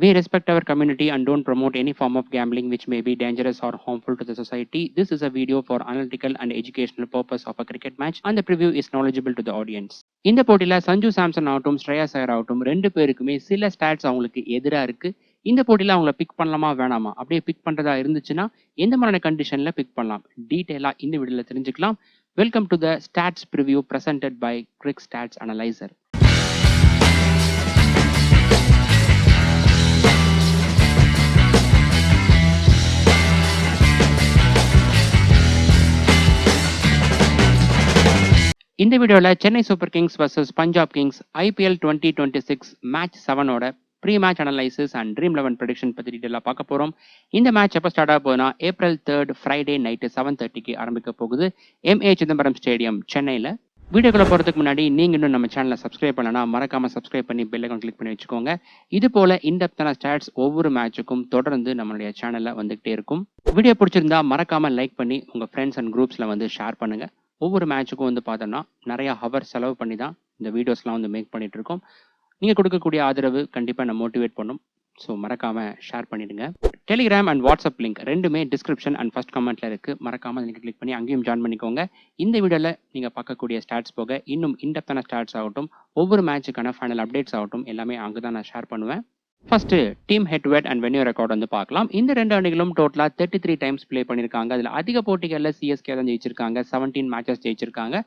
We respect our community and don't promote any form of gambling which may be dangerous or harmful to the society. This is a video for analytical and educational purpose of a cricket match and the preview is knowledgeable to the audience. இந்த போட்டியில சஞ்சு சாம்சன் ஆகட்டும் ஸ்ரேயாஸ் ஐயர் ஆகட்டும் ரெண்டு பேருக்குமே சில stats அவங்களுக்கு எதிராக இருக்கு. இந்த போட்டியில அவங்கள பிக் பண்ணலாமா வேணாமா, அப்படியே பிக் பண்றதா இருந்துச்சுன்னா எந்த மாதிரியான கண்டிஷன்ல பிக் பண்ணலாம், டீட்டெயிலா இந்த வீடியோல தெரிஞ்சுக்கலாம். Welcome to the stats preview presented by Cric Stats Analyser. இந்த வீடியோவில் Chennai super Kings versus Punjab Kings IPL 2026 match 7ஓட pre match analysis and Dream 11 prediction பற்றி டீட்டெயிலாக பார்க்க போகிறோம். இந்த மேட்ச் எப்போ ஸ்டார்ட் ஆக போகுதுன்னா April 3 ஃப்ரைடே நைட்டு 7:30க்கு ஆரம்பிக்க போகுது MA சிதம்பரம் ஸ்டேடியம் சென்னையில். வீடியோக்குள்ள போகிறதுக்கு முன்னாடி நீங்கள் இன்னும் நம்ம சேனலை சப்ஸ்கிரைப் பண்ணலன்னா மறக்காமல் சப்ஸ்கிரைப் பண்ணி பெல் ஐகான் கிளிக் பண்ணி வச்சுக்கோங்க. இது போல் இன்டெப்த்தான ஸ்டாட்ஸ் ஒவ்வொரு மேட்சுக்கும் தொடர்ந்து நம்மளுடைய சேனலில் வந்துகிட்டே இருக்கும். வீடியோ பிடிச்சிருந்தா மறக்காமல் லைக் பண்ணி உங்கள் ஃப்ரெண்ட்ஸ் அண்ட் குரூப்ஸில் வந்து ஷேர் பண்ணுங்கள். ஒவ்வொரு மேட்சுக்கும் வந்து பார்த்தோம்னா நிறையா ஹவர் செலவு பண்ணி தான் இந்த வீடியோஸ்லாம் வந்து மேக் பண்ணிட்டு இருக்கோம். நீங்கள் கொடுக்கக்கூடிய ஆதரவு கண்டிப்பாக நம்ம மோட்டிவேட் பண்ணும். ஸோ மறக்காமல் ஷேர் பண்ணிடுங்க. டெலிகிராம் அண்ட் வாட்ஸ்அப் லிங்க் ரெண்டுமே டிஸ்கிரிப்ஷன் அண்ட் ஃபர்ஸ்ட் கமெண்ட்டில் இருக்குது. மறக்காமல் நீங்கள் கிளிக் பண்ணி அங்கேயும் ஜாயின் பண்ணிக்கோங்க. இந்த வீடியோவில் நீங்கள் பார்க்கக்கூடிய ஸ்டாட்ஸ் போக இன்னும் இன்டெப்த்தான ஸ்டாட்ஸ் ஆகட்டும், ஒவ்வொரு மேட்சுக்கான ஃபைனல் அப்டேட்ஸ் ஆகட்டும் எல்லாமே அங்கே தான் நான் ஷேர் பண்ணுவேன். First team head to head and venue record வந்து பார்க்கலாம். இந்த ரெண்டு அணிகளும் டோட்டலா 33 டைம்ஸ் பிளே பண்ணியிருக்காங்க. அதில் அதிக போட்டிகளில் CSK தான் ஜெயிச்சிருக்காங்க, 17 மேட்சஸ் ஜெயிச்சிருக்காங்க.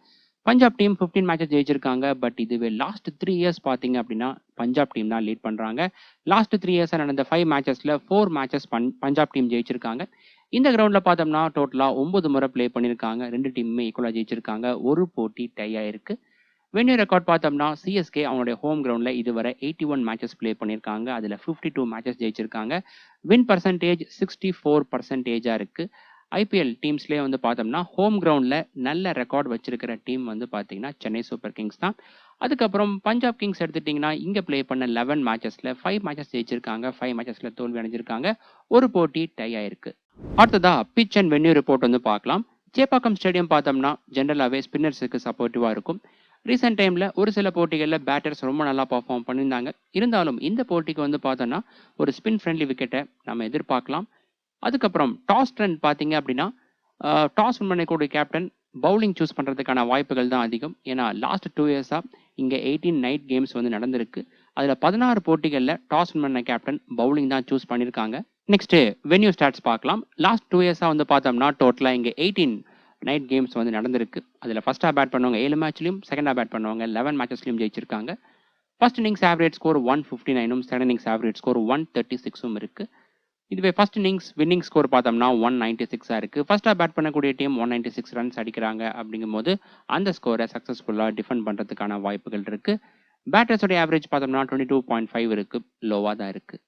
பஞ்சாப் டீம் 15 மேட்சஸ் ஜெயிச்சிருக்காங்க. பட் இதுவே லாஸ்ட் 3 இயர்ஸ் பார்த்தீங்க அப்படின்னா பஞ்சாப் டீம் தான் லீட் பண்ணுறாங்க. லாஸ்ட் 3 இயர்ஸ் நடந்த 5 மேட்சஸில் 4 மேட்சஸ் பஞ்சாப் டீம் ஜெயிச்சிருக்காங்க. இந்த கிரவுண்டில் பார்த்தோம்னா டோட்டலாக 9 முறை பிளே பண்ணியிருக்காங்க. ரெண்டு டீமுமே ஈக்குவலாக ஜெயிச்சிருக்காங்க. ஒரு போட்டி டை ஆயிருக்கு. வென்யூ ரெக்கார்ட் பார்த்தோம்னா CSK அவங்களுடைய ஹோம் கிரவுண்டில் இதுவரை 81 மேட்சஸ் பிளே பண்ணியிருக்காங்க. அதில் 52 மேட்சஸ் ஜெயிச்சிருக்காங்க. வின் பர்சன்டேஜ் 64%-ஆக இருக்குது. IPL டீம்ஸ்லேயே வந்து பார்த்தோம்னா ஹோம் கிரவுண்டில் நல்ல ரெக்கார்ட் வச்சிருக்கிற டீம் வந்து பார்த்தீங்கன்னா சென்னை சூப்பர் கிங்ஸ் தான். அதுக்கப்புறம் பஞ்சாப் கிங்ஸ் எடுத்துட்டிங்கன்னா இங்கே பிளே பண்ண 11 மேட்சஸில் 5 மேட்சஸ் ஜெயிச்சிருக்காங்க, 5 மேட்சஸில் தோல்வி அடைஞ்சிருக்காங்க. ஒரு போட்டி டை ஆயிருக்கு. அடுத்ததா பிச் அண்ட் வென்யூ ரிப்போர்ட் வந்து பார்க்கலாம். சேப்பாக்கம் ஸ்டேடியம் பார்த்தோம்னா ஜென்ரலாகவே ஸ்பின்னர்ஸுக்கு சப்போர்ட்டிவாக இருக்கும். ரீசெண்ட் டைமில் ஒரு சில போட்டிகளில் பேட்டர்ஸ் ரொம்ப நல்லா பர்ஃபார்ம் பண்ணியிருந்தாங்க. இருந்தாலும் இந்த போட்டிக்கு வந்து பார்த்தோன்னா ஒரு ஸ்பின் ஃப்ரெண்ட்லி விக்கெட்டை நம்ம எதிர்பார்க்கலாம். அதுக்கப்புறம் டாஸ் ட்ரெண்ட் பார்த்தீங்க அப்படின்னா டாஸ் வின் பண்ணக்கூடிய கேப்டன் பவுலிங் சூஸ் பண்ணுறதுக்கான வாய்ப்புகள் தான் அதிகம். ஏன்னா லாஸ்ட் 2 இயர்ஸாக இங்கே 18 நைட் கேம்ஸ் வந்து நடந்திருக்கு. அதில் 16 போட்டிகளில் டாஸ் வின் பண்ண கேப்டன் பவுலிங் தான் சூஸ் பண்ணியிருக்காங்க. நெக்ஸ்ட்டு வென்யூ ஸ்டாட்ஸ் பார்க்கலாம். லாஸ்ட் 2 இயர்ஸாக வந்து பார்த்தோம்னா டோட்டலாக இங்கே 18 நைட் கேம்ஸ் வந்து நடந்திருக்கு. அதில் ஃபர்ஸ்ட்டாக பேட் பண்ணுவாங்க 7 மேட்ச்லையும், செகண்டாக பேட் பண்ணுவாங்க 11 மேட்சஸ்லையும் ஜெயிச்சிருக்காங்க. First innings average score 159, second innings average score 136 இருக்குது. இதுவே ஃபர்ஸ்ட் இன்னிங்ஸ் வின்னிங் ஸ்கோர் பார்த்தோம்னா 196 இருக்குது. ஃபர்ஸ்ட்டாக பேட் பண்ணக்கூடிய டீம் 196 ரன்ஸ் அடிக்கிறாங்க. அப்படிங்கும்போது அந்த ஸ்கோரை சக்ஸஸ்ஃபுல்லாக டிஃபெண்ட் பண்ணுறதுக்கான வாய்ப்புகள் இருக்குது. பேட்டர்ஸோடைய ஆவரேஜ் பார்த்தோம்னா 22.5 இருக்குது, லோவாக தான் இருக்குது.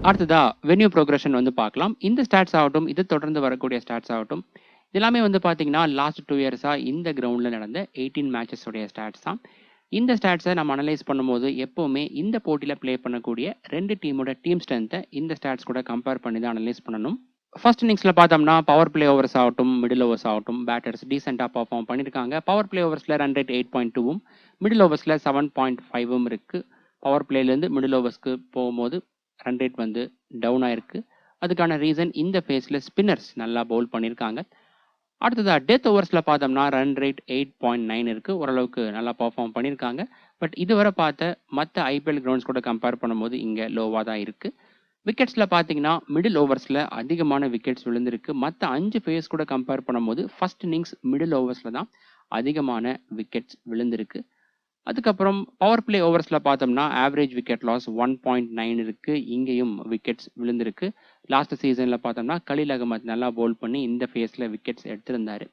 அடுத்ததா வென்யூ ப்ரோக்ரஷன் வந்து பார்க்கலாம். இந்த ஸ்டாட்ஸ் ஆகட்டும், இது தொடர்ந்து வரக்கூடிய ஸ்டாட்ஸ் ஆகட்டும், எல்லாமே வந்து பார்த்தீங்கன்னா லாஸ்ட் 2 இயர்ஸாக இந்த கிரவுண்டில் நடந்த 18 மேட்சஸோடைய ஸ்டாட்ஸ் தான். இந்த ஸ்டாட்ஸை நம்ம அனலைஸ் பண்ணும்போது எப்போவுமே இந்த போட்டியில் ப்ளே பண்ணக்கூடிய ரெண்டு டீமோட டீம் ஸ்ட்ரென்த்தை இந்த ஸ்டாட்ஸ் கூட கம்பேர் பண்ணி தான் அனலைஸ் பண்ணணும். ஃபர்ஸ்ட் இன்னிங்ஸில் பார்த்தோம்னா பவர் பிளே ஓவர்ஸ் ஆகட்டும், மிடில் ஓவர்ஸ் ஆகட்டும், பேட்டர்ஸ் டீசெண்டாக பர்ஃபார்ம் பண்ணியிருக்காங்க. பவர் பிளே ஓவர்ஸில் ரன் ரேட் 8.2ம், மிடில் ஓவர்ஸில் 7.5ம் இருக்குது. பவர் பிளேலேருந்து மிடில் ஓவர்ஸ்க்கு போகும்போது ரன் ரேட் வந்து டவுன் ஆயிருக்கு. அதுக்கான ரீசன் இந்த ஃபேஸில் ஸ்பின்னர்ஸ் நல்லா பவுல் பண்ணியிருக்காங்க. அடுத்ததாக டெத் ஓவர்ஸில் பார்த்தோம்னா ரன் ரேட் 8.9 இருக்குது. ஓரளவுக்கு நல்லா பர்ஃபார்ம் பண்ணியிருக்காங்க. பட் இதுவரை பார்த்த மற்ற IPL கிரவுண்ட்ஸ் கூட கம்பேர் பண்ணும்போது இங்கே லோவாக தான் இருக்குது. விக்கெட்ஸில் பார்த்தீங்கன்னா மிடில் ஓவர்ஸில் அதிகமான விக்கெட்ஸ் விழுந்திருக்கு. மற்ற 5 ஃபேஸ் கூட கம்பேர் பண்ணும்போது ஃபர்ஸ்ட் இன்னிங்ஸ் மிடில் ஓவர்ஸில் தான் அதிகமான விக்கெட்ஸ் விழுந்திருக்கு. அதுக்கப்புறம் பவர் பிளே ஓவர்ஸில் பார்த்தோம்னா ஆவரேஜ் விக்கெட் லாஸ் 1.9 இருக்குது. இங்கேயும் விக்கெட்ஸ் விழுந்திருக்கு. லாஸ்ட் சீசனில் பார்த்தோம்னா கலீல் அகமத் நல்லா பவுல் பண்ணி இந்த ஃபேஸில் விக்கெட்ஸ் எடுத்திருந்தார்.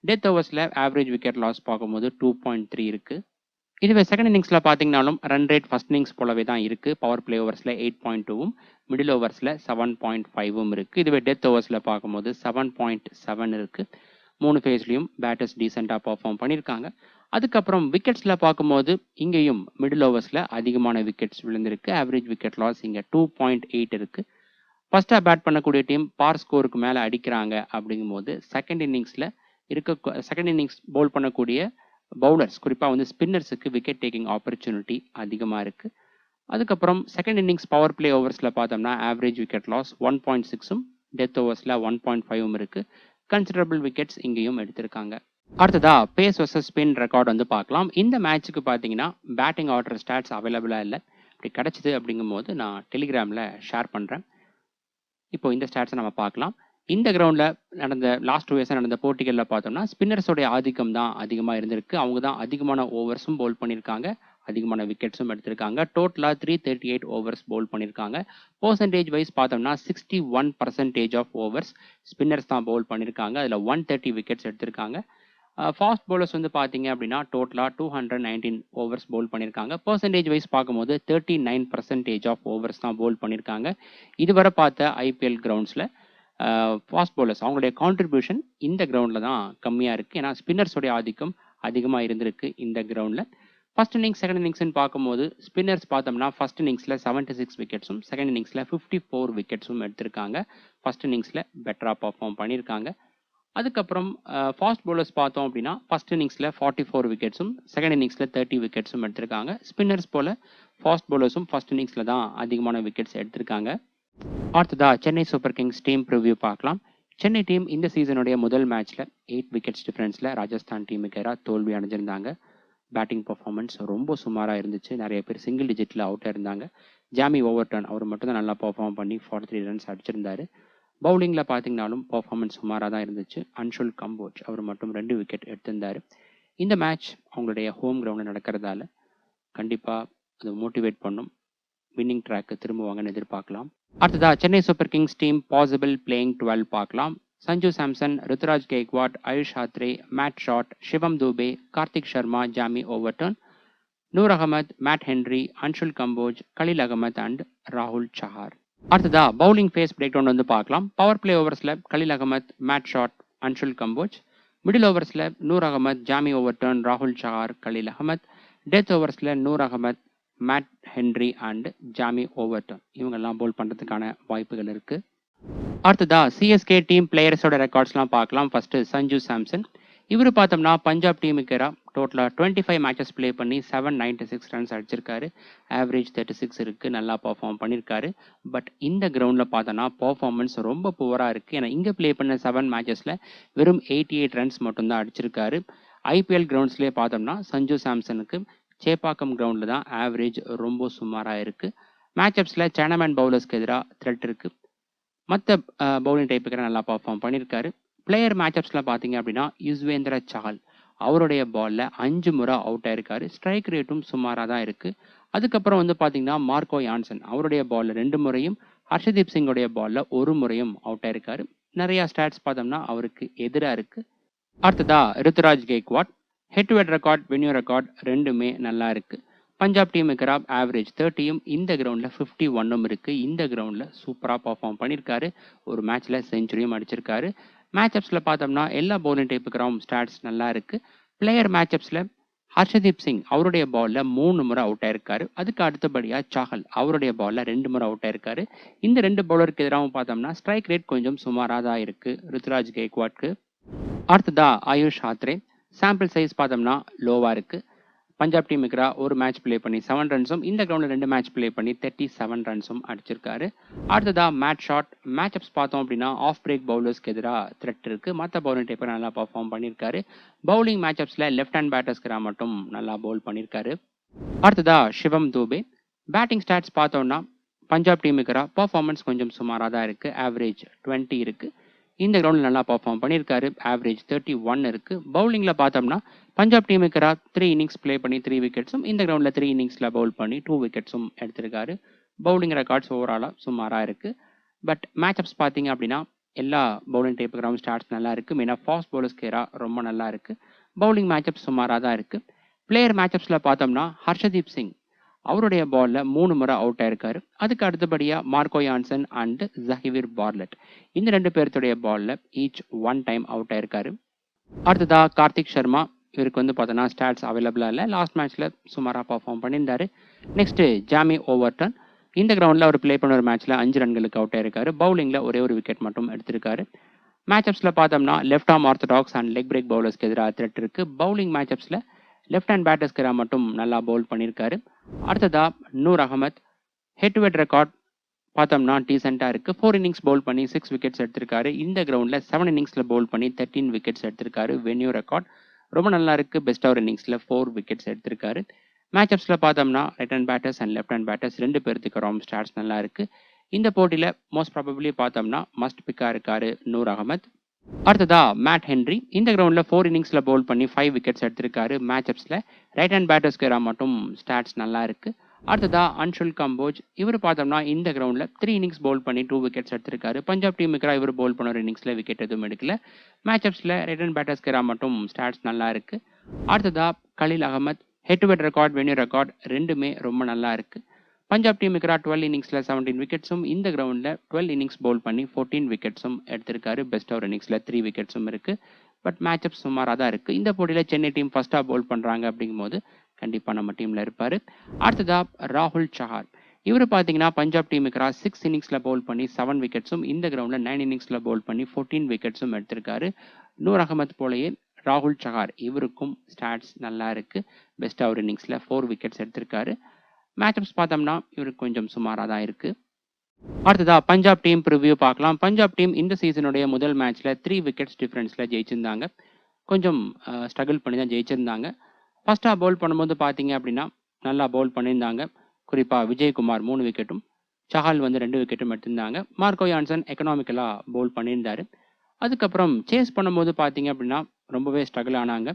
டெத் ஓவர்ஸில் ஆவரேஜ் விக்கெட் லாஸ் பார்க்கும்போது 2.3 இருக்குது. இதுவே செகண்ட் இன்னிங்ஸில் பார்த்தீங்கன்னாலும் ரன் ரேட் ஃபர்ஸ்ட் இன்னிங்ஸ் போலவே தான் இருக்குது. பவர் பிளே ஓவர்ஸில் 8.2ம், மிடில் ஓவர்ஸில் 7.5ம் இருக்குது. இதுவே டெத் ஓவர்ஸில் பார்க்கும்போது 7.7 இருக்குது. 3 ஃபேஸ்லையும் பேட்டர்ஸ் டீசெண்டாக பர்ஃபார்ம் பண்ணியிருக்காங்க. அதுக்கப்புறம் விக்கெட்ஸில் பார்க்கும்போது இங்கேயும் மிடில் ஓவர்ஸில் அதிகமான விக்கெட்ஸ் விழுந்திருக்கு. ஆவரேஜ் விக்கெட் லாஸ் இங்கே 2.8 இருக்குது. ஃபர்ஸ்ட்டாக பேட் பண்ணக்கூடிய டீம் பார் ஸ்கோருக்கு மேலே அடிக்கிறாங்க. அப்படிங்கும்போது செகண்ட் இன்னிங்ஸ் பவுல் பண்ணக்கூடிய பவுலர்ஸ் குறிப்பாக வந்து ஸ்பின்னர்ஸுக்கு விக்கெட் டேக்கிங் ஆப்பர்ச்சுனிட்டி அதிகமாக இருக்குது. அதுக்கப்புறம் செகண்ட் இன்னிங்ஸ் பவர் பிளே ஓவர்ஸில் பார்த்தோம்னா ஆவரேஜ் விக்கெட் லாஸ் 1.6ம், டெத் ஓவர்ஸில் 1.5ம் இருக்குது. கன்சிடரபிள் விக்கெட்ஸ் இங்கேயும் எடுத்திருக்காங்க. அடுத்ததா பேஸ் வர்சஸ் ஸ்பின் ரெக்கார்ட் வந்து பார்க்கலாம். இந்த மேட்ச்சுக்கு பார்த்தீங்கன்னா பேட்டிங் ஆர்டர் ஸ்டாட்ஸ் அவைலபிளாக இல்லை. இப்படி கிடச்சிது அப்படிங்கும்போது நான் டெலிகிராமில் ஷேர் பண்ணுறேன். இப்போ இந்த ஸ்டாட்ஸை நம்ம பார்க்கலாம். இந்த கிரவுண்டில் நடந்த லாஸ்ட் 2 இயர்ஸாக நடந்த போட்டிகளில் பார்த்தோம்னா ஸ்பின்னர்ஸோடைய ஆதிக்கம் தான் அதிகமாக இருந்திருக்கு. அவங்க தான் அதிகமான ஓவர்ஸும் பவுல் பண்ணியிருக்காங்க, அதிகமான விக்கெட்ஸும் எடுத்திருக்காங்க. டோட்டலாக 338 ஓவர்ஸ் பவுல் பண்ணியிருக்காங்க. பர்சன்டேஜ் வைஸ் பார்த்தோம்னா 61% ஆஃப் ஓவர்ஸ் ஸ்பின்னர்ஸ் தான் பவுல் பண்ணியிருக்காங்க. அதில் 130 விக்கெட்ஸ் எடுத்திருக்காங்க. ஃபாஸ்ட் பவுலர்ஸ் வந்து பார்த்தீங்க அப்படின்னா டோட்டலாக 219 ஓவர்ஸ் பவுல் பண்ணியிருக்காங்க. பர்சன்டேஜ் வைஸ் பார்க்கும்போது 39% ஆஃப் ஓவர்ஸ் தான் பவுல் பண்ணியிருக்காங்க. இதுவரை பார்த்த ஐபிஎல் கிரவுண்ட்ஸில் ஃபாஸ்ட் பவுலர்ஸ் அவங்களுடைய கான்ட்ரிபியூஷன் இந்த கிரவுண்டில் தான் கம்மியாக இருக்குது. ஏன்னா ஸ்பின்னர்ஸோடைய ஆதிக்கம் அதிகமாக இருந்திருக்கு இந்த கிரவுண்டில். ஃபர்ஸ்ட் இன்னிங்ஸ் செகண்ட் இன்னிங்ஸ்னு பார்க்கும்போது ஸ்பின்னர்ஸ் பார்த்தோம்னா ஃபர்ஸ்ட் இன்னிங்ஸில் 76 விக்கெட்ஸும் செகண்ட் இன்னிங்ஸில் 54 விக்கெட்ஸும் எடுத்திருக்காங்க. ஃபர்ஸ்ட் இன்னிங்ஸில் பெட்டராக பர்ஃபார்ம் பண்ணியிருக்காங்க. அதுக்கப்புறம் ஃபாஸ்ட் பவுலர்ஸ் பார்த்தோம் அப்படின்னா ஃபர்ஸ்ட் இன்னிங்ஸில் 44 விக்கெட்ஸும் செகண்ட் இன்னிங்ஸில் 30 விக்கெட்ஸும் எடுத்திருக்காங்க. ஸ்பின்னர்ஸ் போல் ஃபாஸ்ட் பவுலர்ஸும் ஃபர்ஸ்ட் இன்னிங்ஸில் தான் அதிகமான விக்கெட்ஸ் எடுத்திருக்காங்க. அடுத்ததா Chennai super kings team preview பார்க்கலாம். சென்னை டீம் இந்த சீசனுடைய முதல் மேட்ச்சில் 8 விக்கெட்ஸ் டிஃபரன்ஸில் ராஜஸ்தான் டீமுக்கு எதிராக தோல்வி அடைஞ்சிருந்தாங்க. பேட்டிங் பர்ஃபார்மன்ஸ் ரொம்ப சுமாராக இருந்துச்சு. நிறைய பேர் சிங்கிள் டிஜிட்டில் அவுட்டாக இருந்தாங்க. ஜாமி ஓவர்டன் அவர் மட்டும் தான் நல்லா பர்ஃபார்ம் பண்ணி 43 ரன்ஸ் அடிச்சிருந்தாரு. பவுலிங்கில் பார்த்தீங்கன்னாலும் பர்ஃபார்மன்ஸ் சுமாராக தான் இருந்துச்சு. அன்ஷுல் கம்போஜ் அவர் மட்டும் 2 விக்கெட் எடுத்திருந்தார். இந்த மேட்ச் அவங்களுடைய ஹோம் கிரவுண்டில் நடக்கிறதால கண்டிப்பாக அது மோட்டிவேட் பண்ணும். வின்னிங் ட்ராக்கு திரும்புவாங்கன்னு எதிர்பார்க்கலாம். அடுத்ததா Chennai super kings team possible playing 12 பார்க்கலாம். Sanju Samson, Ruturaj Gaikwad, Ayush Mhatre, Matt Short, Shivam Dube, Kartik Sharma, Jamie Overton, Noor Ahmad, Matt Henry, Anshul Kamboj, Khaleel Ahmed and ராகுல் சஹார். அடுத்ததா பவுலிங் ஃபேஸ் பிரேக் டவுன் வந்து பார்க்கலாம். பவர் பிளே ஓவர்ஸில் Khaleel Ahmed, Matt Short, Anshul Kamboj. Middle ஓவர்ஸில் நூர் அகமது, ஜாமி ஓவர்டன், ராகுல் சஹார், கலீல் அகமது. டெத் ஓவர்ஸில் Noor Ahmad, Matt Henry and Jamie Overton இவங்கெல்லாம் பவுல் பண்ணுறதுக்கான வாய்ப்புகள் இருக்குது. அடுத்ததா சிஎஸ்கே டீம் பிளேயர்ஸோட ரெக்கார்ட்ஸ்லாம் பார்க்கலாம். ஃபர்ஸ்ட் சஞ்சு சாம்சன். இவர் பார்த்தோம்னா பஞ்சாப் டீமுக்கு டோட்டலாக 25 மேட்சஸ் ப்ளே பண்ணி 796 ரன்ஸ் அடிச்சிருக்காரு. ஆவரேஜ் 36 இருக்குது. நல்லா பர்ஃபார்ம் பண்ணியிருக்காரு. பட் இந்த கிரவுண்டில் பார்த்தோன்னா பர்ஃபார்மன்ஸ் ரொம்ப புவராக இருக்குது. ஏன்னா இங்கே ப்ளே பண்ண 7 மேட்சஸில் வெறும் 88 ரன்ஸ் மட்டும்தான் அடிச்சிருக்காரு. ஐபிஎல் கிரவுண்ட்ஸ்லேயே பார்த்தோம்னா சஞ்சு சாம்சனுக்கு சேப்பாக்கம் கிரவுண்டில் தான் ஆவரேஜ் ரொம்ப சுமாராக இருக்குது. மேட்சப்ஸில் சைனாமேன் பவுலர்ஸ்க்கு எதிராக த்ரெட் இருக்குது. மற்ற பவுலிங் டைப்புக்கு நல்லா பர்ஃபார்ம் பண்ணியிருக்காரு. பிளேயர் மேட்சப்ஸில் பார்த்தீங்க அப்படின்னா யுஸ்வேந்திர சாஹல் அவருடைய பாலில் 5 முறை அவுட் ஆயிருக்காரு. ஸ்ட்ரைக் ரேட்டும் சுமாராக தான் இருக்குது. அதுக்கப்புறம் வந்து பார்த்தீங்கன்னா மார்க்கோ யான்சன் அவருடைய பாலில் 2 முறையும், ஹர்ஷதீப் சிங்கோடைய பாலில் 1 முறையும் அவுட் ஆயிருக்காரு. நிறையா ஸ்டாட்ஸ் பார்த்தோம்னா அவருக்கு எதிராக இருக்குது. அடுத்ததா Ruturaj Gaikwad. Head to head record, venue record ரெண்டுமே நல்லா இருக்குது. பஞ்சாப் டீமுக்கு ஆவரேஜ் 30யும் இந்த கிரவுண்டில் 51ம் இருக்குது. இந்த கிரவுண்டில் சூப்பராக பர்ஃபார்ம் பண்ணியிருக்காரு. ஒரு மேட்ச்சில் செஞ்சுரியும் அடிச்சிருக்காரு. மேட்சப்ஸில் பார்த்தோம்னா எல்லா பவுலிங் டைப்புக்கு ஸ்டாட்ஸ் நல்லா இருக்குது. பிளேயர் மேட்சப்ஸில் ஹர்ஷதீப் சிங் அவருடைய பாலில் 3 முறை அவுட் ஆயிருக்காரு. அதுக்கு அடுத்தபடியாக சாஹல் அவருடைய பாலில் 2 முறை அவுட் ஆயிருக்காரு. இந்த 2 பவுலருக்கு எதிராகவும் பார்த்தோம்னா ஸ்ட்ரைக் ரேட் கொஞ்சம் சுமாராக தான் இருக்குது ருத்துராஜ் கெய்க்வாட்க்கு. அடுத்ததா ஆயுஷ் ஹாத்ரே. சாம்பிள் சைஸ் பார்த்தோம்னா லோவாக இருக்குது. பஞ்சாப் டீமுக்கு ஒரு மேட்ச் ப்ளே பண்ணி 7 ரன்ஸும் இந்த கிரவுண்டில் 2 மேட்ச் ப்ளே பண்ணி 37 ரன்ஸும் அடிச்சிருக்காரு. அடுத்ததா மேட் ஷாட். மேட்சப்ஸ் பார்த்தோம் அப்படின்னா ஆஃப் பிரேக் பவுலர்ஸ்க்கு எதிராக த்ரெட் இருக்குது. மற்ற பவுலிங் டைப்பை நல்லா பர்ஃபார்ம் பண்ணியிருக்காரு. பவுலிங் மேட்சப்ஸில் லெஃப்ட் ஹேண்ட் பேட்டர்ஸ்க்கு மட்டும் நல்லா பவுல் பண்ணியிருக்காரு. அடுத்ததா சிவம் தூபே. பேட்டிங் ஸ்டாட்ஸ் பார்த்தோம்னா பஞ்சாப் டீமுக்கு பர்ஃபார்மன்ஸ் கொஞ்சம் சுமாராக தான் இருக்குது. ஆவரேஜ் 20 இருக்குது. இந்த கிரவுண்டில் நல்லா பர்ஃபார்ம் பண்ணியிருக்காரு. ஆவரேஜ் 31 இருக்குது. பவுலிங்கில் பார்த்தோம்னா பஞ்சாப் டீமுக்கு 3 இன்னிங்ஸ் ப்ளே பண்ணி 3 விக்கெட்ஸும் இந்த கிரவுண்டில் 3 இன்னிங்ஸில் பவுல் பண்ணி 2 விக்கெட்ஸும் எடுத்திருக்காரு. பவுலிங் ரெக்கார்ட்ஸ் ஓவராலாக சுமாராக இருக்குது. பட் மேட்சப்ஸ் பார்த்தீங்க அப்படின்னா எல்லா பவுலிங் டைப்புக்கு ஸ்டாட்ஸ் நல்லா இருக்குது. மெயினாக ஃபாஸ்ட் பவுலர்ஸ்க்கு ரொம்ப நல்லா இருக்குது. பவுலிங் மேட்சப்ஸ் சுமாராக தான் இருக்குது. பிளேயர் மேட்சப்ஸில் பார்த்தோம்னா ஹர்ஷதீப் சிங் அவருடைய பாலில் 3 முறை அவுட் ஆயிருக்காரு. அதுக்கு அடுத்தபடியாக Marco Jansen and Zaheer Bartlett இந்த 2 பேர்த்துடைய பாலில் ஈச் 1 டைம் அவுட் ஆயிருக்காரு. அடுத்ததா கார்த்திக் சர்மா. இவருக்கு வந்து பார்த்தோன்னா ஸ்டாட்ஸ் அவைலபிளாக இல்லை. லாஸ்ட் மேட்ச்சில் சுமாராக பர்ஃபார்ம் பண்ணியிருந்தாரு. நெக்ஸ்ட்டு ஜாமி ஓவர்டன். இந்த கிரவுண்டில் அவர் ப்ளே பண்ண ஒரு மேட்ச்சில் 5 ரன்களுக்கு அவுட் ஆயிருக்காரு. பவுலிங்கில் ஒரே ஒரு விக்கெட் மட்டும் எடுத்திருக்காரு. மேட்சப்ஸில் பார்த்தோம்னா left arm orthodox and leg break பவுலர்ஸ்க்கு எதிராக த்ரெட் இருக்குது. பவுலிங் மேட்சப்ஸில் லெஃப்ட் ஹேண்ட் பேட்டர்ஸ்க்கு மட்டும் நல்லா பவுல் பண்ணியிருக்காரு. அடுத்ததா Noor Ahmad head to head record பார்த்தோம்னா டீசெண்டாக இருக்குது. 4 இன்னிங்ஸ் பவுல் பண்ணி 6 விக்கெட்ஸ் எடுத்திருக்காரு. இந்த கிரவுண்டில் 7 இன்னிங்ஸில் பவுல் பண்ணி 13 விக்கெட்ஸ் எடுத்திருக்காரு. வென்யூ ரெக்கார்ட் ரொம்ப நல்லா இருக்குது. பெஸ்ட் ஓவர் இன்னிங்ஸில் 4 விக்கெட்ஸ் எடுத்திருக்காரு. மேட்சப்ஸில் பார்த்தோம்னா right hand batters and left hand batters 2 பேர்த்துக்கு ரொம்ப ஸ்டாட்ஸ் நல்லா இருக்குது. இந்த போட்டியில் மோஸ்ட் ப்ராபபிளி பார்த்தோம்னா மஸ்ட் பிக்காக இருக்காரு நூர் அகமத். அடுத்ததா மேட் ஹென்ரி இந்த கிரவுண்டில் 4 இன்னிங்ஸில் பவுல் பண்ணி 5 விக்கெட்ஸ் எடுத்திருக்காரு. மேட்சப்ஸில் ரைட் ஹேண்ட் பேட்டர்ஸ்க்கு மட்டும் ஸ்டாட்ஸ் நல்லா இருக்குது. அடுத்ததா அன்ஷுல் கம்போஜ் இவர் பார்த்தோம்னா இந்த கிரவுண்டில் 3 இன்னிங்ஸ் பவுல் பண்ணி 2 விக்கெட்ஸ் எடுத்திருக்காரு. பஞ்சாப் டீமுக்கு இவர் பவுல் பண்ண ஒரு இன்னிங்ஸில் விக்கெட் எதுவும் எடுக்கல. மேட்சப்ஸில் ரைட் ஹேண்ட் பேட்டர்ஸ்க்கு மட்டும் ஸ்டாட்ஸ் நல்லா இருக்குது. அடுத்ததா Khaleel Ahmed head to head record venue record ரெண்டுமே ரொம்ப நல்லா இருக்குது. பஞ்சாப் டீமுக்கு 12 இன்னிங்ஸில் 17 விக்கெட்ஸும் இந்த கிரவுண்டில் 12 இன்னிங்ஸ் பவுல் பண்ணி 14 விக்கெட்ஸும் எடுத்திருக்காரு. பெஸ்ட் ஓவர் இன்னிங்ஸில் 3 விக்கெட்ஸும் இருக்குது. பட் மேட்சப் சுமாராக தான் இருக்குது. இந்த போட்டியில் சென்னை டீம் ஃபர்ஸ்ட்டாக பவுல் பண்ணுறாங்க அப்படிங்கும்போது கண்டிப்பாக நம்ம டீமில் இருப்பார். அடுத்ததா ராகுல் சஹார் இவர் பார்த்தீங்கன்னா பஞ்சாப் டீமுக்கு 6 இன்னிங்ஸில் பவுல் பண்ணி 7 விக்கெட்ஸும் இந்த கிரவுண்டில் 9 இன்னிங்ஸில் பவுல் பண்ணி 14 விக்கெட்ஸும் எடுத்திருக்காரு. நூர் அகமத் போலயே ராகுல் சஹார் இவருக்கும் ஸ்டாட்ஸ் நல்லா இருக்குது. பெஸ்ட் ஓவர் இன்னிங்ஸில் 4 விக்கெட்ஸ் எடுத்திருக்காரு. மேட்சப்ஸ் பார்த்தோம்னா இவருக்கு கொஞ்சம் சுமாராக தான் இருக்குது. அடுத்ததா பஞ்சாப் டீம் ப்ரிவ்யூ பார்க்கலாம். பஞ்சாப் டீம் இந்த சீசனுடைய முதல் மேட்ச்சில் 3 விக்கெட்ஸ் டிஃப்ரென்ஸில் ஜெயிச்சிருந்தாங்க. கொஞ்சம் ஸ்ட்ரகிள் பண்ணி தான் ஜெயிச்சிருந்தாங்க. ஃபர்ஸ்ட்டாக பவுல் பண்ணும்போது பார்த்தீங்க அப்படின்னா நல்லா பவுல் பண்ணியிருந்தாங்க. குறிப்பாக விஜயகுமார் 3 விக்கெட்டும் சஹால் 2 விக்கெட்டும் எடுத்திருந்தாங்க. மார்க்கோ யான்சன் எக்கனாமிக்கலாக பவுல் பண்ணியிருந்தார். அதுக்கப்புறம் சேஸ் பண்ணும்போது பார்த்தீங்க அப்படின்னா ரொம்பவே ஸ்ட்ரகிள் ஆனாங்க.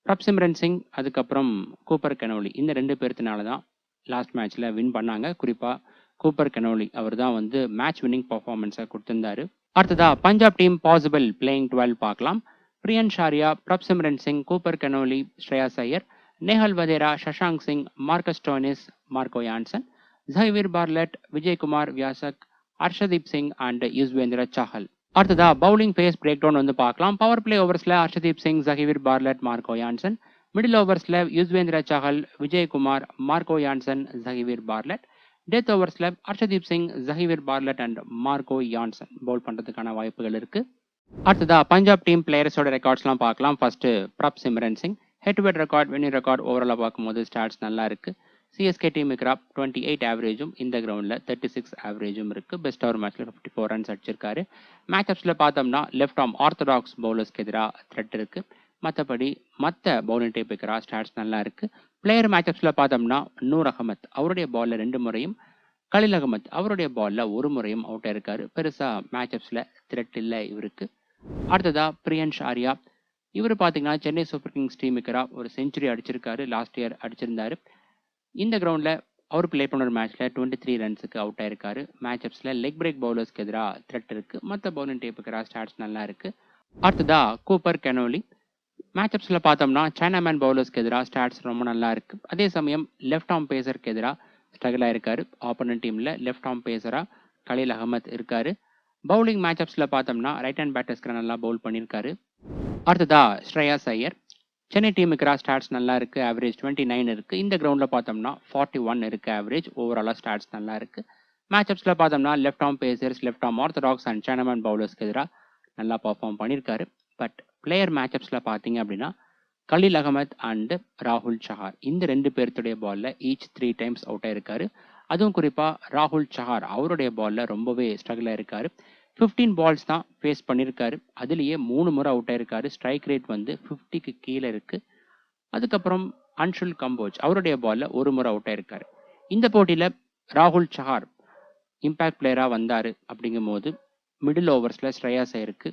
பிரப்சிம்ரன் சிங் அதுக்கப்புறம் கூப்பர் கெனோலி இந்த 2 பேர்த்தினால தான் லாஸ்ட் மேட்ச்சில் வின் பண்ணாங்க. குறிப்பாக கூப்பர் கெனோலி அவர் தான் மேட்ச் வின்னிங் பர்ஃபார்மன்ஸை கொடுத்திருந்தாரு. அடுத்ததா பஞ்சாப் டீம் பாசிபிள் பிளேயிங் 12 பார்க்கலாம். Priyansh Arya, Prabhsimran Singh, Cooper Connolly, Shreyas Iyer, Nehal Wadhera, Shashank Singh, Marcus Stoinis, Marco Jansen, Xavier Bartlett, Vijaykumar Vyshak, Arshdeep Singh and Yuzvendra Chahal. அடுத்ததா பவுலிங் பேஸ் பிரேக் டவுன் பார்க்கலாம். பவர் பிளே ஓவர்ஸில் Arshdeep Singh, Xavier Bartlett, Marco Jansen. Middle ஓவர்ஸில் Yuzvendra Chahal, Vijaykumar, Marco Jansen, Xavier Bartlett. Death ஓவர்ஸில் Arshdeep Singh, Xavier Bartlett and Marco Jansen bowl பண்ணுறதுக்கான வாய்ப்புகள் இருக்குது. அடுத்ததா Punjab team பிளேயர்ஸோட ரெக்கார்ட்ஸ்லாம் பார்க்கலாம். First Prabhsimran Singh head to head record venue record ஓவராலாக பார்க்கும்போது ஸ்டாட்ஸ் நல்லா இருக்குது. சிஎஸ்கே டீமுக்கு 28 ஆவரேஜும் இந்த கிரவுண்டில் 36 ஆவரேஜும் இருக்குது. பெஸ்ட் ஓவர் மேட்ச்சில் 54 ரன்ஸ் அடிச்சிருக்காரு. மேட்சப்ஸில் பார்த்தோம்னா லெஃப்ட் ஆர்ம் ஆர்த்தடாக்ஸ் பவுலர்ஸ்க்கு எதிராக த்ரெட் இருக்குது. மற்றபடி மற்ற பவுலிங் டைப்புக்கு ஸ்டாட்ஸ் நல்லா இருக்குது. பிளேயர் மேட்சப்ஸில் பார்த்தோம்னா நூர் அகமத் அவருடைய பாலில் 2 முறையும், கலீல் அகமத் அவருடைய பாலில் 1 முறையும் அவுட் ஆயிருக்காரு. பெருசாக மேட்சப்ஸில் த்ரெட் இல்லை இவருக்கு. அடுத்ததா பிரியன் ஷாரியா இவர் பார்த்தீங்கன்னா சென்னை சூப்பர் கிங்ஸ் டீமுக்கு ஒரு செஞ்சுரி அடிச்சிருக்காரு. லாஸ்ட் இயர் அடிச்சிருந்தாரு. இந்த கிரவுண்டில் அவர் பிளே பண்ண ஒரு மேட்ச்சில் 23 ரன்ஸுக்கு அவுட் ஆயிருக்காரு. மேட்சப்ஸில் லெக் பிரேக் பவுலர்ஸ்க்கு எதிராக த்ரெட் இருக்குது. மற்ற பவுலிங் டைப்புக்கு ஸ்டாட்ஸ் நல்லா இருக்குது. அடுத்ததா கூப்பர் கெனோலி மேட்சப்ஸில் பார்த்தோம்னா சைனாமேன் பவுலர்ஸ்க்கு எதிராக ஸ்டாட்ஸ் ரொம்ப நல்லா இருக்குது. அதே சமயம் லெஃப்ட் ஆர்ம் பேசருக்கு எதிராக ஸ்ட்ரகிள் ஆயிருக்காரு. ஆப்போனன்ட் டீமில் லெஃப்ட் ஆர்ம் பேசராக கலீல் அகமத் இருக்காரு. பவுலிங் மேட்சப்ஸில் பார்த்தோம்னா ரைட் ஹேண்ட் பேட்டர்ஸ்க்கு நல்லா பவுல் பண்ணியிருக்காரு. அடுத்ததா ஸ்ரேயாஸ் ஐயர் சென்னை டீமுக்கு ஸ்டாட்ஸ் நல்லா இருக்குது. ஆவரேஜ் 29 இருக்குது. இந்த கிரவுண்டில் பார்த்தோம்னா 41 இருக்குது ஆவரேஜ். ஓவராலாக ஸ்டாட்ஸ் நல்லா இருக்குது. மேட்சப்ஸில் பார்த்தோம்னா left arm pacers, left arm orthodox and chinaman பவுலர்ஸ்க்கு எதிராக நல்லா பர்ஃபார்ம் பண்ணியிருக்காரு. பட் பிளேயர் மேட்சப்ஸில் பார்த்தீங்க அப்படின்னா கலீல் அகமத் அண்ட் ராகுல் சஹார் இந்த 2 பேர்த்துடைய பாலில் ஈச் 3 டைம்ஸ் அவுட் ஆயிருக்காரு. அதுவும் குறிப்பாக ராகுல் சஹார் அவருடைய பாலில் ரொம்பவே ஸ்ட்ரகிள் ஆயிருக்காரு. 15 பால்ஸ் தான் ஃபேஸ் பண்ணியிருக்காரு. அதுலேயே 3 முறை அவுட் ஆயிருக்காரு. ஸ்ட்ரைக் ரேட் 50க்கு கீழே இருக்குது. அதுக்கப்புறம் அன்ஷுல் கம்போஜ் அவருடைய பாலில் 1 முறை அவுட் ஆயிருக்காரு. இந்த போட்டியில் ராகுல் சஹார் இம்பேக்ட் பிளேயராக வந்தார் அப்படிங்கும்போது மிடில் ஓவர்ஸில் ஸ்ரேயாஸ் ஐயருக்கு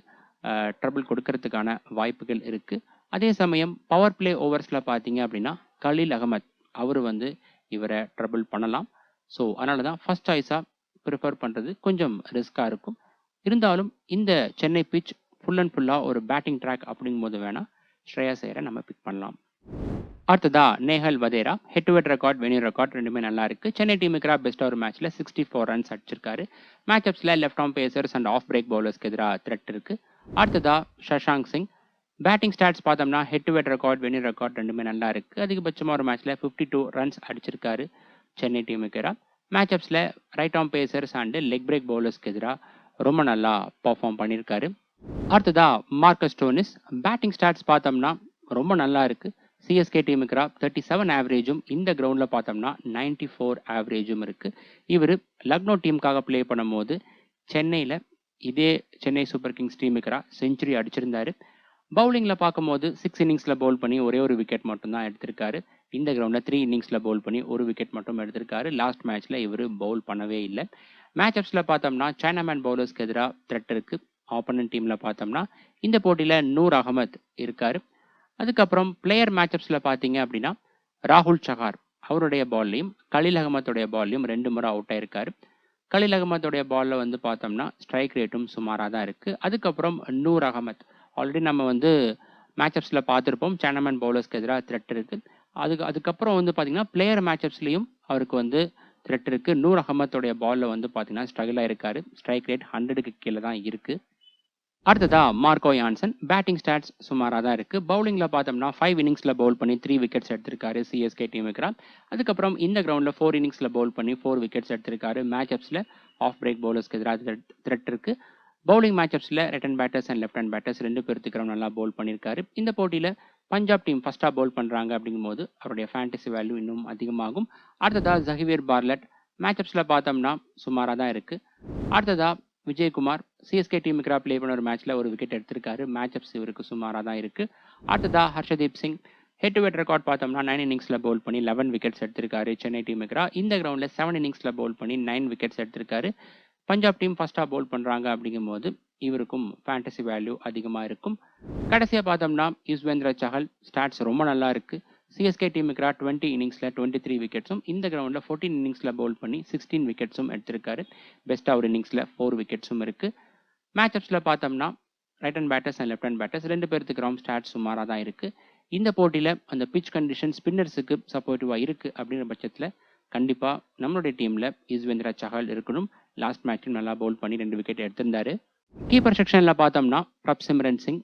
ட்ரபிள் கொடுக்கறதுக்கான வாய்ப்புகள் இருக்குது. அதே சமயம் பவர் பிளே ஓவர்ஸில் பார்த்தீங்க அப்படின்னா கலீல் அகமத் அவர் இவரை ட்ரபிள் பண்ணலாம். ஸோ அதனால தான் ஃபர்ஸ்ட் சாய்ஸாக ப்ரிஃபர் பண்ணுறது கொஞ்சம் ரிஸ்க்காக இருக்கும். இருந்தாலும் இந்த சென்னை பிச் ஃபுல் அண்ட் ஃபுல்லாக ஒரு பேட்டிங் ட்ராக் அப்படிங்கும்போது வேணால் ஸ்ரேயாஸ் ஐயரை நம்ம பிக் பண்ணலாம். அடுத்ததா Nehal Wadhera head to head record venue record ரெண்டுமே நல்லா இருக்குது. சென்னை டீமுக்கு பெஸ்ட் ஓவர் மேட்ச்சில் 64 ரன்ஸ் அடிச்சிருக்காரு. மேட்சப்ஸில் left arm pacers and off break பவுலர்ஸ்க்கு எதிராக த்ரெட் இருக்குது. அடுத்ததா சஷாங்க் சிங் பேட்டிங் ஸ்டாட்ஸ் பார்த்தோம்னா head to head record venue record ரெண்டுமே நல்லா இருக்குது. அதிகபட்சமாக ஒரு மேட்ச்சில் 52 ரன்ஸ் அடிச்சிருக்காரு சென்னை டீமுக்கு எதிராக. மேட்சப்ஸில் right arm pacers and leg break பவுலர்ஸ்க்கு எதிராக ரொம்ப நல்லா பர்ஃபார்ம் பண்ணியிருக்காரு. அடுத்ததா மார்க்கஸ் ஸ்டோனிஸ் பேட்டிங் ஸ்டாட்ஸ் பார்த்தோம்னா ரொம்ப நல்லா இருக்குது. சிஎஸ்கே டீமுக்கு 37 ஆவரேஜும் இந்த கிரவுண்டில் பார்த்தோம்னா 94 ஆவரேஜும் இருக்குது. இவர் லக்னோ டீமுக்காக ப்ளே பண்ணும்போது சென்னையில் இதே சென்னை சூப்பர் கிங்ஸ் டீமுக்கு செஞ்சுரி அடிச்சிருந்தாரு. பவுலிங்கில் பார்க்கும்போது 6 இன்னிங்ஸில் பவுல் பண்ணி ஒரே ஒரு விக்கெட் மட்டும்தான் எடுத்திருக்காரு. இந்த கிரவுண்டில் 3 இன்னிங்ஸில் பவுல் பண்ணி ஒரு விக்கெட் மட்டும் எடுத்திருக்காரு. லாஸ்ட் மேட்ச்சில் இவர் பவுல் பண்ணவே இல்லை. மேட்சப்ஸில் பார்த்தோம்னா சைனாமேன் பவுலர்ஸ்க்கு எதிராக த்ரெட் இருக்குது. ஆப்போனன்ட் டீமில் பார்த்தோம்னா இந்த போட்டியில் நூர் அகமத் இருக்கார். அதுக்கப்புறம் பிளேயர் மேட்சப்ஸில் பார்த்தீங்க அப்படின்னா ராகுல் சஹார் அவருடைய பால்லையும் கலீல் அகமத்துடைய பால்லையும் 2 முறை அவுட் ஆயிருக்காரு. கலீல் அகமத்துடைய பாலில் வந்து பார்த்தோம்னா ஸ்ட்ரைக் ரேட்டும் சுமாராக தான் இருக்குது. அதுக்கப்புறம் நூர் அகமத் ஆல்ரெடி நம்ம மேட்சப்ஸில் பார்த்துருப்போம். சைனாமேன் பவுலர்ஸ்க்கு எதிராக த்ரெட் இருக்குது. அதுக்கப்புறம் வந்து பார்த்தீங்கன்னா பிளேயர் மேட்சப்ஸ்லையும் அவருக்கு த்ரெட் இருக்குது. நூர் அகமத்துடைய பாலில் வந்து பார்த்தீங்கன்னா ஸ்ட்ரகிள் ஆயிருக்காரு. ஸ்ட்ரைக் ரேட் 100க்கு கீழே தான் இருக்குது. அடுத்ததா மார்க்கோ யான்சன் பேட்டிங் ஸ்டாட்ஸ் சுமாராக தான் இருக்குது. பவுலிங்கில் பார்த்தோம்னா 5 இன்னிங்ஸில் பவுல் பண்ணி 3 விக்கெட்ஸ் எடுத்திருக்காரு சிஎஸ்கே டீமுக்கு. அதுக்கப்புறம் இந்த கிரவுண்டில் 4 இன்னிங்ஸில் பவுல் பண்ணி 4 விக்கெட்ஸ் எடுத்திருக்காரு. மேட்சப்ஸில் ஆஃப் பிரேக் பவுலர்ஸ்க்கு எதிராக த்ரெட் இருக்குது. பவுலிங் மேட்சப்ஸில் right hand batters and left hand batters 2 பேர்த்துக்கு நல்லா பவுல் பண்ணியிருக்காரு. இந்த போட்டியில் பஞ்சாப் டீம் ஃபர்ஸ்ட்டாக பவுல் பண்ணுறாங்க அப்படிங்கும்போது அவருடைய ஃபேண்டசி வேல்யூ இன்னும் அதிகமாகும். அடுத்ததாக ஜஹீர் பார்லட் மேட்சப்ஸில் பார்த்தோம்னா சுமாராக தான் இருக்குது. அடுத்ததாக விஜயகுமார் சிஎஸ்கே டீமுக்கு ப்ளே பண்ண ஒரு மேட்ச்ல ஒரு விக்கெட் எடுத்திருக்காரு. மேட்சப்ஸ் இவருக்கு சுமாராக தான் இருக்கு. அடுத்ததா Harshdeep Singh head to head record பார்த்தோம்னா 9 இன்னிங்ஸ்ல பவுல் பண்ணி 11 விக்கெட்ஸ் எடுத்திருக்காரு சென்னை டீமுக்கு. இந்த கிரவுண்ட்ல 7 இன்னிங்ஸ்ல பவுல் பண்ணி 9 விக்கெட்ஸ் எடுத்திருக்காரு. பஞ்சாப் டீம் ஃபர்ஸ்டா பவுல் பண்றாங்க அப்படிங்கும்போது இவருக்கும் ஃபேண்டசி வேல்யூ அதிகமா இருக்கும். கடைசியா பார்த்தோம்னா யுஸ்வேந்திர சஹல் ஸ்டாட்ஸ் ரொம்ப நல்லா இருக்கு. சிஎஸ்கே டீமுக்கு 20 இன்னிங்ஸ்ல 23 விக்கெட்ஸும் இந்த கிரவுண்டில் 14 இன்னிங்ஸ்ல பவுல் பண்ணி 16 விக்கெட்ஸும் எடுத்திருக்காரு. பெஸ்டா ஒரு இன்னிங்ஸ்ல 4 விக்கெட்ஸும் இருக்கு. மேட்சப்ஸில் பார்த்தோம்னா right hand batters and left hand batters 2 பேர்த்துக்கு ஸ்டாட்ஸ் சுமாராக தான் இருக்கு. இந்த போட்டியில் அந்த பிச் கண்டிஷன் ஸ்பின்னர்ஸுக்கு சப்போர்ட்டிவாக இருக்கு அப்படிங்கிற பட்சத்தில் கண்டிப்பாக நம்மளுடைய டீமில் யுஸ்வேந்திர சஹல் இருக்கணும். லாஸ்ட் மேட்சும் நல்லா பவுல் பண்ணி 2 விக்கெட் எடுத்திருந்தாரு. கீப்பர் செக்ஷனில் பார்த்தோம்னா பிரப்சிம்ரன் சிங்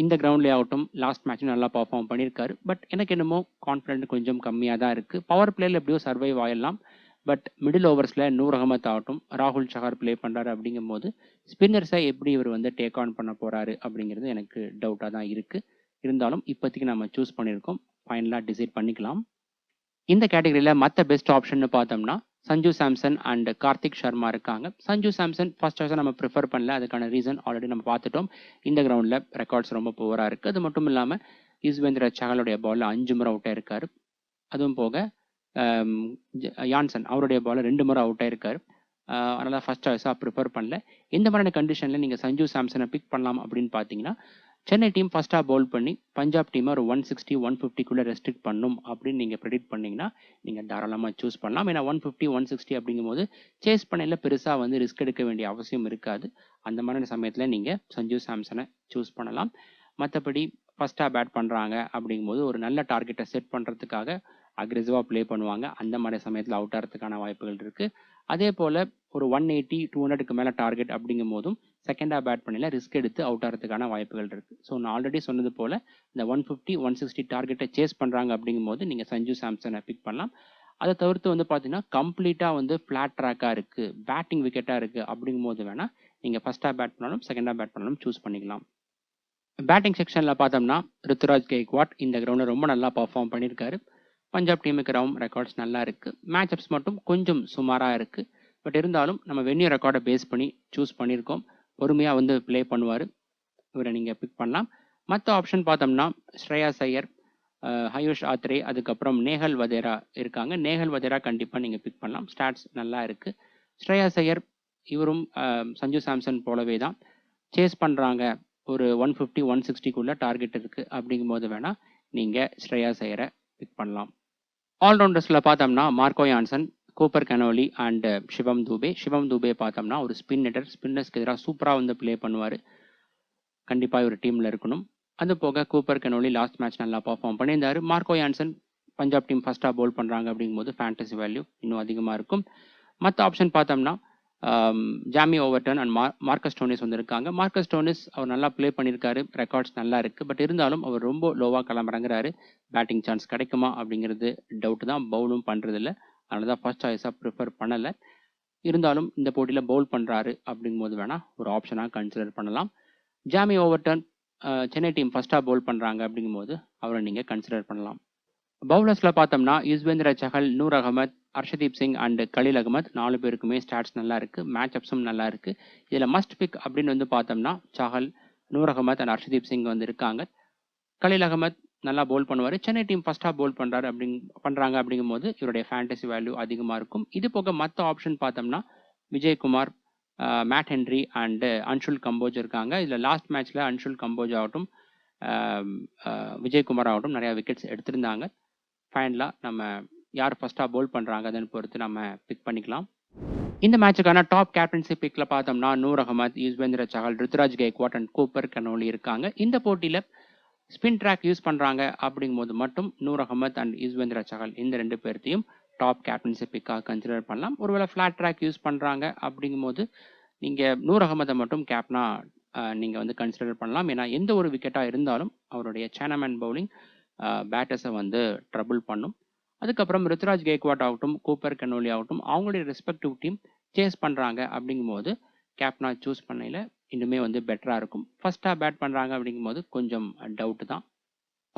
இந்த கிரவுண்ட்லேயே ஆகட்டும் லாஸ்ட் மேட்சும் நல்லா பர்ஃபார்ம் பண்ணியிருக்காரு. பட் எனக்கு என்னமோ கான்ஃபிடென்ட் கொஞ்சம் கம்மியாக தான் இருக்குது. பவர் பிளேயில் எப்படியோ சர்வைவ் ஆயிடலாம். பட் மிடில் ஓவர்ஸில் நூர் அகமத் ஆகட்டும் ராகுல் சஹார் ப்ளே பண்ணுறாரு அப்படிங்கும் போது ஸ்பின்னர்ஸை எப்படி இவர் டேக் ஆன் பண்ண போகிறாரு அப்படிங்கிறது எனக்கு டவுட்டாக தான் இருக்குது. இருந்தாலும் இப்போதைக்கு நம்ம சூஸ் பண்ணியிருக்கோம். ஃபைனலாக டிசைட் பண்ணிக்கலாம். இந்த கேட்டகரியில் மற்ற பெஸ்ட் ஆப்ஷன் பார்த்தோம்னா சஞ்சு சாம்சன் அண்ட் கார்த்திக் சர்மா இருக்காங்க. சஞ்சு சாம்சன் ஃபர்ஸ்ட் சாய்ஸாக நம்ம ப்ரிஃபர் பண்ணல. அதுக்கான ரீசன் ஆல்ரெடி நம்ம பார்த்துட்டோம். இந்த கிரவுண்டில் ரெக்கார்ட்ஸ் ரொம்ப புவராக இருக்குது. அது மட்டும் இல்லாமல் யுஸ்வேந்திர சஹலுடைய பாலில் 5 முறை அவுட் ஆயிருக்காரு. அதுவும் போக யான்சன் அவருடைய பாலில் 2 முறை அவுட் ஆயிருக்காரு. அதனால் ஃபர்ஸ்ட் சாய்ஸாக ப்ரிஃபர் பண்ணல. எந்த மாதிரியான கண்டிஷனில் நீங்கள் சஞ்சு சாம்சனை பிக் பண்ணலாம் அப்படின்னு பார்த்தீங்கன்னா சென்னை டீம் ஃபர்ஸ்ட்டாக பவுல் பண்ணி பஞ்சாப் டீமை ஒரு 160 150க்குள்ளே ரெஸ்ட்ரிக்ட் பண்ணும் அப்படின்னு நீங்கள் ப்ரெடிக்ட் பண்ணிங்கன்னா நீங்கள் தாராளமாக சூஸ் பண்ணலாம். ஏன்னா 150 160 அப்படிங்கும்போது சேஸ் பண்ணையில் பெருசாக ரிஸ்க் எடுக்க வேண்டிய அவசியம் இருக்காது. அந்த மாதிரியான சமயத்தில் நீங்கள் சஞ்சு சாம்சனை சூஸ் பண்ணலாம். மற்றபடி ஃபர்ஸ்ட்டாக பேட் பண்ணுறாங்க அப்படிங்கும்போது ஒரு நல்ல டார்கெட்டை செட் பண்ணுறதுக்காக அக்ரெசிவாக ப்ளே பண்ணுவாங்க. அந்த மாதிரி சமயத்தில் அவுட் ஆகிறதுக்கான வாய்ப்புகள் இருக்குது. அதே போல் ஒரு 180 200க்கு மேலே டார்கெட் அப்படிங்கும் போதும் செகண்டாக பேட் பண்ணல ரிஸ்க் எடுத்து அவுட் ஆகிறதுக்கான வாய்ப்புகள் இருக்குது. ஸோ நான் ஆல்ரெடி சொன்னது போல் இந்த 150 160 டார்கெட்டை சேஸ் பண்ணுறாங்க அப்படிங்கும்போது நீங்கள் சஞ்சு சாம்சனை பிக் பண்ணலாம். அதை தவிர்த்து பார்த்தீங்கன்னா கம்ப்ளீட்டாக ஃப்ளாட் ட்ராக்காக இருக்குது பேட்டிங் விக்கெட்டாக இருக்குது அப்படிங்கும்போது வேணால் நீங்கள் ஃபர்ஸ்ட்டாக பேட் பண்ணாலும் செகண்டாக பேட் பண்ணாலும் சூஸ் பண்ணிக்கலாம். பேட்டிங் செக்ஷனில் பார்த்தோம்னா ருத்துராஜ் கெய்க்வாட் இந்த கிரவுண்டில் ரொம்ப நல்லா பர்ஃபார்ம் பண்ணியிருக்காரு. பஞ்சாப் டீமுக்கு ரெக்கார்ட்ஸ் நல்லா இருக்குது. மேட்சப்ஸ் மட்டும் கொஞ்சம் சுமாராக இருக்குது. பட் இருந்தாலும் நம்ம வென்யூ ரெக்கார்டை பேஸ் பண்ணி சூஸ் பண்ணியிருக்கோம். பொறுமையாக ப்ளே பண்ணுவார். இவரை நீங்கள் பிக் பண்ணலாம். மற்ற ஆப்ஷன் பார்த்தோம்னா ஸ்ரேயாஸ் ஐயர் ஹயூஷ் ஆத்ரே அதுக்கப்புறம் நேஹல் வதேரா இருக்காங்க. நேஹல் வதேரா கண்டிப்பாக நீங்கள் பிக் பண்ணலாம். ஸ்டாட்ஸ் நல்லா இருக்குது. ஸ்ரேயாஸ் ஐயர் இவரும் சஞ்சு சாம்சன் போலவே தான் சேஸ் பண்ணுறாங்க. ஒரு 150 160க்குள்ளே டார்கெட் இருக்குது அப்படிங்கும்போது வேணால் நீங்கள் ஸ்ரேயாஸ் ஐயரை பிக் பண்ணலாம். ஆல்ரவுண்டர்ஸில் பார்த்தோம்னா Marco Jansen Cooper Connolly and Shivam Dube. Shivam Dube பார்த்தோம்னா ஒரு ஸ்பின்னர் ஸ்பின்னர்ஸ்க்கு எதிராக சூப்பராக ப்ளே பண்ணுவார். கண்டிப்பாக ஒரு டீமில் இருக்கணும். அது போக கூப்பர் கனோலி லாஸ்ட் மேட்ச் நல்லா பர்ஃபார்ம் பண்ணியிருந்தார். மார்க்கோ யான்சன் பஞ்சாப் டீம் ஃபர்ஸ்ட்டாக பவுல் பண்ணுறாங்க அப்படிங்கும்போது ஃபேண்டசி வேல்யூ இன்னும் அதிகமாக இருக்கும். மற்ற ஆப்ஷன் பார்த்தோம்னா ஜாமி ஓவர்டன் அண்ட் மார்க்கஸ் டோனிஸ் இருக்காங்க. மார்க்கஸ் டோனிஸ் அவர் நல்லா ப்ளே பண்ணியிருக்காரு. ரெக்கார்ட்ஸ் நல்லா இருக்குது. பட் இருந்தாலும் அவர் ரொம்ப லோவாக கிளம்புறங்கிறாரு. பேட்டிங் சான்ஸ் கிடைக்குமா அப்படிங்கிறது டவுட் தான். பவுலும் பண்ணுறதில்ல. அதனால தான் ஃபர்ஸ்ட் சாய்ஸாக ப்ரிஃபர் பண்ணலை. இருந்தாலும் இந்த போட்டியில் பவுல் பண்ணுறாரு அப்படிங்கும்போது வேணால் ஒரு ஆப்ஷனாக கன்சிடர் பண்ணலாம். ஜாமி ஓவர்டன் சென்னை டீம் ஃபர்ஸ்ட்டாக பவுல் பண்ணுறாங்க அப்படிங்கும்போது அவரை நீங்கள் கன்சிடர் பண்ணலாம். பவுலர்ஸில் பார்த்தோம்னா யுஸ்வேந்திர சஹல், நூர் அகமத், ஹர்ஷதீப் சிங் அண்ட் கலீல் அகமத் 4 பேருக்குமே ஸ்டாட்ஸ் நல்லா இருக்குது, மேட்ச் அப்ஸும் நல்லா இருக்குது. இதில் மஸ்ட் பிக் அப்படின்னு வந்து பார்த்தோம்னா சஹல், நூர் அகமத் அண்ட் ஹர்ஷதீப் சிங் வந்து இருக்காங்க. கலீல் அகமத் நல்லா போல் பண்ணுவார். சென்னை டீம் ஃபர்ஸ்ட்டாக போல் பண்ணுறாங்க அப்படிங்கும்போது இவருடைய ஃபேண்டசி வேல்யூ அதிகமாக இருக்கும். இது போக மற்ற ஆப்ஷன் பார்த்தோம்னா Vijayakumar, mat Henry and Anshul Kamboj இருக்காங்க. இதில் லாஸ்ட் மேட்ச்சில் அன்ஷுல் கம்போஜ் ஆகட்டும், விஜயகுமார் ஆகட்டும் நிறையா விக்கெட்ஸ் எடுத்திருந்தாங்க. ஃபைனலாக நம்ம யார் ஃபர்ஸ்ட்டாக போல் பண்ணுறாங்க அதன் பொறுத்து நம்ம பிக் பண்ணிக்கலாம். இந்த மேட்சுக்கான டாப் கேப்டன்சி பிக்கில் பார்த்தோம்னா Noor Ahmad, Yuzvendra Chahal, Ruturaj Gaikwad and Cooper Connolly இருக்காங்க. இந்த போட்டியில் ஸ்பின் ட்ராக் யூஸ் பண்ணுறாங்க அப்படிங்கும்போது மட்டும் நூர் அகமத் அண்ட் யுஸ்வேந்திர சஹல் இந்த 2 பேர்த்தையும் டாப் கேப்டன்சி பிக்காக கன்சிடர் பண்ணலாம். ஒருவேளை ஃப்ளாட் ட்ராக் யூஸ் பண்ணுறாங்க அப்படிங்கும்போது நீங்கள் நூர் அகமதை மட்டும் கேப்டனாக நீங்கள் வந்து கன்சிடர் பண்ணலாம். ஏன்னா எந்த ஒரு விக்கெட்டாக இருந்தாலும் அவருடைய சேனமேன் பவுலிங் பேட்டர்ஸை வந்து ட்ரபுள் பண்ணும். அதுக்கப்புறம் ருத்ராஜ் கெய்க்வாட் ஆகட்டும், கூப்பர் கனோலி ஆகட்டும் அவங்களுடைய ரெஸ்பெக்டிவ் டீம் சேஸ் பண்ணுறாங்க அப்படிங்கும்போது கேப்டனாக சூஸ் பண்ணையில் இன்னுமே வந்து பெட்டராக இருக்கும். ஃபர்ஸ்ட்டாக பேட் பண்ணுறாங்க அப்படிங்கும்போது கொஞ்சம் டவுட்டு தான்.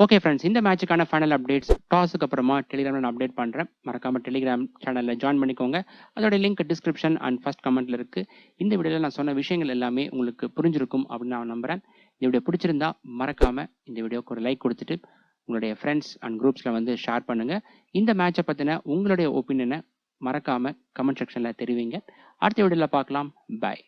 ஓகே ஃப்ரெண்ட்ஸ், இந்த மேட்சுக்கான ஃபைனல் அப்டேட்ஸ் டாஸுக்கு அப்புறமா டெலிகிராமில் நான் அப்டேட் பண்ணுறேன். மறக்காமல் டெலிகிராம் சேனலில் ஜாயின் பண்ணிக்கோங்க. அதோட லிங்க் டிஸ்கிரிப்ஷன் அண்ட் ஃபர்ஸ்ட் கமெண்ட்டில் இருக்குது. இந்த வீடியோவில் நான் சொன்ன விஷயங்கள் எல்லாமே உங்களுக்கு புரிஞ்சிருக்கும் அப்படின்னு நான் நம்புகிறேன். இந்த வீடியோ பிடிச்சிருந்தா மறக்காமல் இந்த வீடியோக்கு ஒரு லைக் கொடுத்துட்டு உங்களுடைய ஃப்ரெண்ட்ஸ் அண்ட் குரூப்ஸில் வந்து ஷேர் பண்ணுங்கள். இந்த மேட்சை பற்றின உங்களுடைய ஒப்பீனியனை மறக்காமல் கமெண்ட் செக்ஷனில் தெரிவிங்க. அடுத்த வீடியோவில் பார்க்கலாம். பாய்.